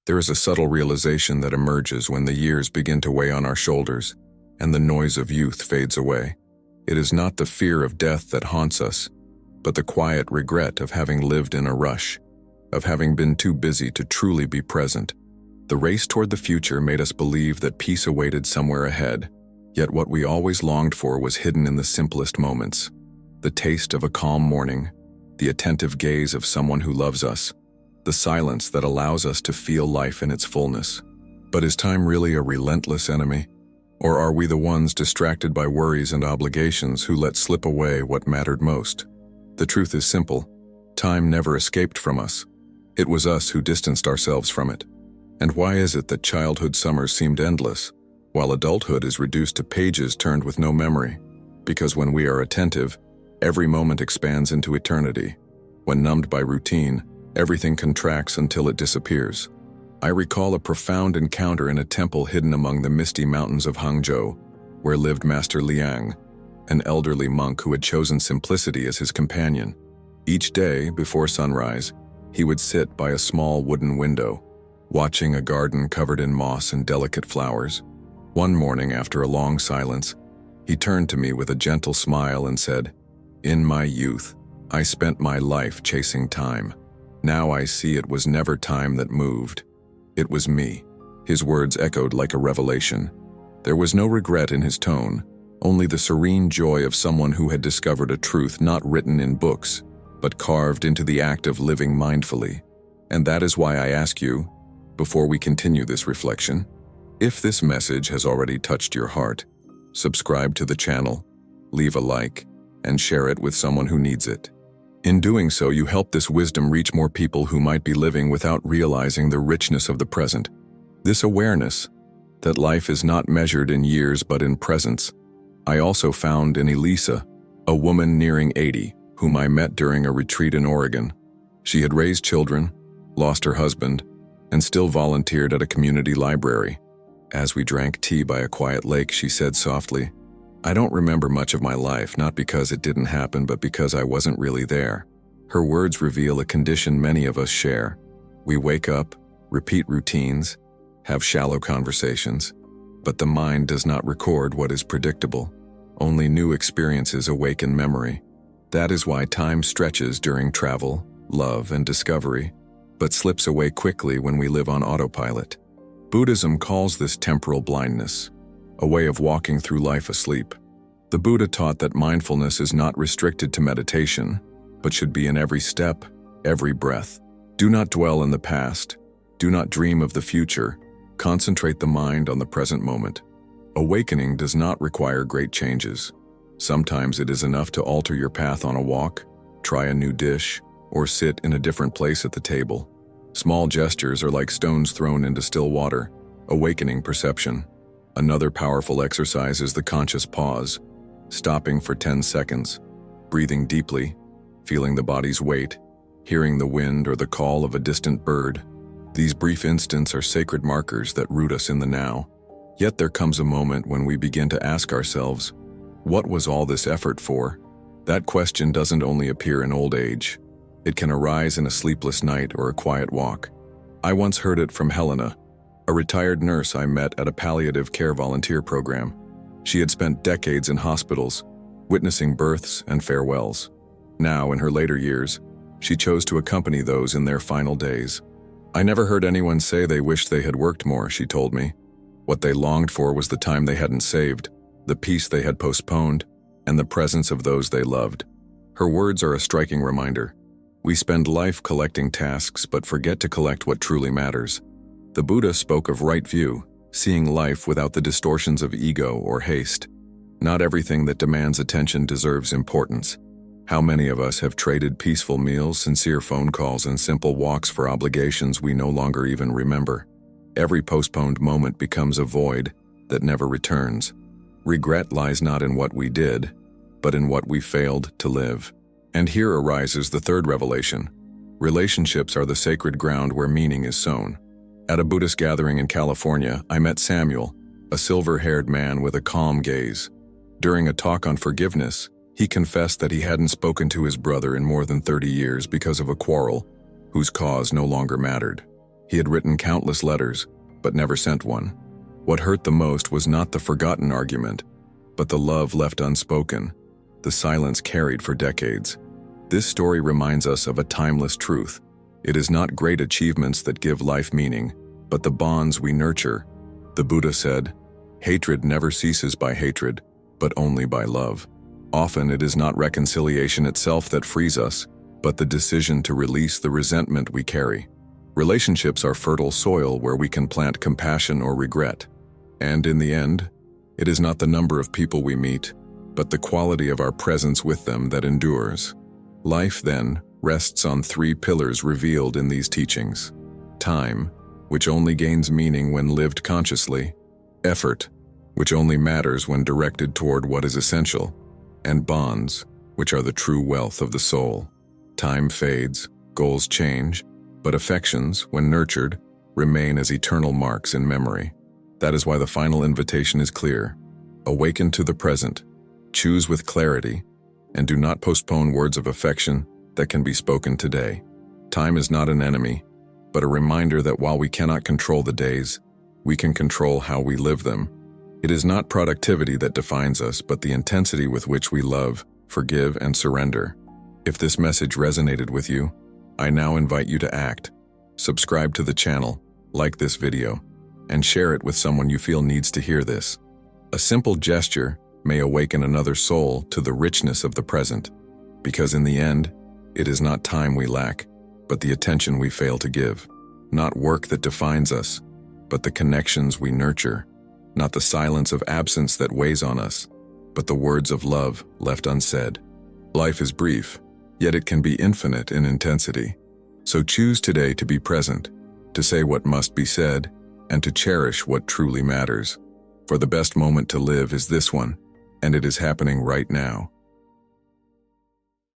There is a subtle realization that emerges when the years begin to weigh on our shoulders and the noise of youth fades away. It is not the fear of death that haunts us, but the quiet regret of having lived in a rush, of having been too busy to truly be present. The race toward the future made us believe that peace awaited somewhere ahead, yet what we always longed for was hidden in the simplest moments. The taste of a calm morning, the attentive gaze of someone who loves us, the silence that allows us to feel life in its fullness. But is time really a relentless enemy? Or are we the ones distracted by worries and obligations who let slip away what mattered most? The truth is simple. Time never escaped from us. It was us who distanced ourselves from it. And why is it that childhood summers seemed endless, while adulthood is reduced to pages turned with no memory? Because when we are attentive, every moment expands into eternity. When numbed by routine, everything contracts until it disappears. I recall a profound encounter in a temple hidden among the misty mountains of Hangzhou, where lived Master Liang, an elderly monk who had chosen simplicity as his companion. Each day, before sunrise, he would sit by a small wooden window, watching a garden covered in moss and delicate flowers. One morning, after a long silence, he turned to me with a gentle smile and said, "In my youth, I spent my life chasing time. Now I see it was never time that moved. It was me." His words echoed like a revelation. There was no regret in his tone, only the serene joy of someone who had discovered a truth not written in books, but carved into the act of living mindfully. And that is why I ask you, before we continue this reflection, if this message has already touched your heart, subscribe to the channel, leave a like, and share it with someone who needs it. In doing so, you help this wisdom reach more people who might be living without realizing the richness of the present. This awareness, that life is not measured in years but in presence, I also found in Elisa, a woman nearing 80, whom I met during a retreat in Oregon. She had raised children, lost her husband, and still volunteered at a community library. As we drank tea by a quiet lake, she said softly, "I don't remember much of my life, not because it didn't happen, but because I wasn't really there." Her words reveal a condition many of us share. We wake up, repeat routines, have shallow conversations, but the mind does not record what is predictable. Only new experiences awaken memory. That is why time stretches during travel, love, and discovery, but slips away quickly when we live on autopilot. Buddhism calls this temporal blindness, a way of walking through life asleep. The Buddha taught that mindfulness is not restricted to meditation, but should be in every step, every breath. Do not dwell in the past. Do not dream of the future. Concentrate the mind on the present moment. Awakening does not require great changes. Sometimes it is enough to alter your path on a walk, try a new dish, or sit in a different place at the table. Small gestures are like stones thrown into still water, awakening perception. Another powerful exercise is the conscious pause, stopping for 10 seconds, breathing deeply, feeling the body's weight, hearing the wind or the call of a distant bird. These brief instants are sacred markers that root us in the now. Yet there comes a moment when we begin to ask ourselves, what was all this effort for? That question doesn't only appear in old age. It can arise in a sleepless night or a quiet walk. I once heard it from Helena, a retired nurse I met at a palliative care volunteer program. She had spent decades in hospitals, witnessing births and farewells. Now, in her later years, she chose to accompany those in their final days. "I never heard anyone say they wished they had worked more," she told me. "What they longed for was the time they hadn't saved, the peace they had postponed, and the presence of those they loved." Her words are a striking reminder. We spend life collecting tasks but forget to collect what truly matters. The Buddha spoke of right view, seeing life without the distortions of ego or haste. Not everything that demands attention deserves importance. How many of us have traded peaceful meals, sincere phone calls, and simple walks for obligations we no longer even remember? Every postponed moment becomes a void that never returns. Regret lies not in what we did, but in what we failed to live. And here arises the third revelation. Relationships are the sacred ground where meaning is sown. At a Buddhist gathering in California, I met Samuel, a silver-haired man with a calm gaze. During a talk on forgiveness, he confessed that he hadn't spoken to his brother in more than 30 years because of a quarrel, whose cause no longer mattered. He had written countless letters, but never sent one. What hurt the most was not the forgotten argument, but the love left unspoken, the silence carried for decades. This story reminds us of a timeless truth. It is not great achievements that give life meaning, but the bonds we nurture. The Buddha said, "Hatred never ceases by hatred, but only by love." Often it is not reconciliation itself that frees us, but the decision to release the resentment we carry. Relationships are fertile soil where we can plant compassion or regret. And in the end, it is not the number of people we meet, but the quality of our presence with them that endures. Life, then, rests on three pillars revealed in these teachings: time, which only gains meaning when lived consciously; effort, which only matters when directed toward what is essential; and bonds, which are the true wealth of the soul. Time fades, goals change, but affections, when nurtured, remain as eternal marks in memory. That is why the final invitation is clear. Awaken to the present, choose with clarity, and do not postpone words of affection that can be spoken today. Time is not an enemy, but a reminder that while we cannot control the days, we can control how we live them. It is not productivity that defines us, but the intensity with which we love, forgive, and surrender. If this message resonated with you, I now invite you to act. Subscribe to the channel, like this video, and share it with someone you feel needs to hear this. A simple gesture may awaken another soul to the richness of the present, because in the end, it is not time we lack, but the attention we fail to give. Not work that defines us, but the connections we nurture. Not the silence of absence that weighs on us, but the words of love left unsaid. Life is brief, yet it can be infinite in intensity. So choose today to be present, to say what must be said, and to cherish what truly matters. For the best moment to live is this one, and it is happening right now.